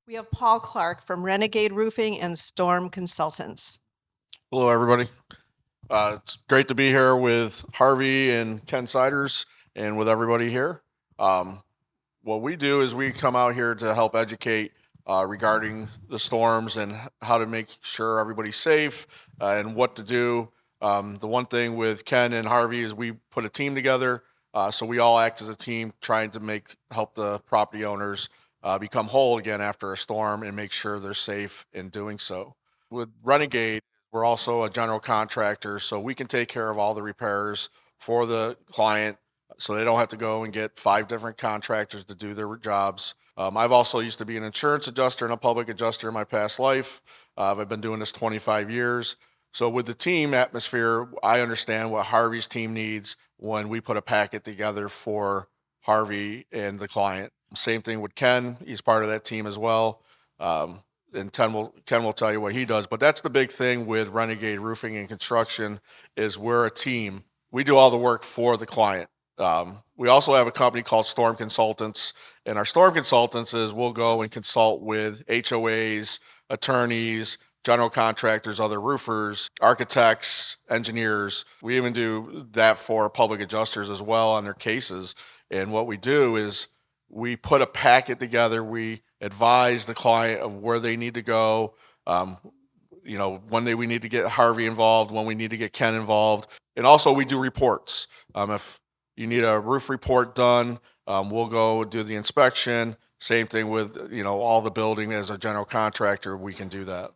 We have Paul Clark from Renegade Roofing and Storm Consultants. Hello, everybody. It's great to be here with Harvey and Ken Siders and with everybody here. What we do is we come out here to help educate regarding the storms and how to make sure everybody's safe and what to do. The one thing with Ken and Harvey is we put a team together, so we all act as a team trying to help the property owners become whole again after a storm and make sure they're safe in doing so. With Renegade, we're also a general contractor, so we can take care of all the repairs for the client so they don't have to go and get 5 different contractors to do their jobs. I've also used to be an insurance adjuster and a public adjuster in my past life. I've been doing this 25 years. So with the team atmosphere, I understand what Harvey's team needs when we put a packet together for Harvey and the client. Same thing with Ken. He's part of that team as well. And Ken will tell you what he does. But that's the big thing with Renegade Roofing and Construction is we're a team. We do all the work for the client. We also have a company called Storm Consultants, and our Storm Consultants is we'll go and consult with HOAs, attorneys, general contractors, other roofers, architects, engineers. We even do that for public adjusters as well on their cases. And what we do is we put a packet together. We advise the client of where they need to go. One day we need to get Harvey involved, when we need to get Ken involved. And also we do reports. If you need a roof report done, we'll go do the inspection. Same thing with, all the building as a general contractor, we can do that.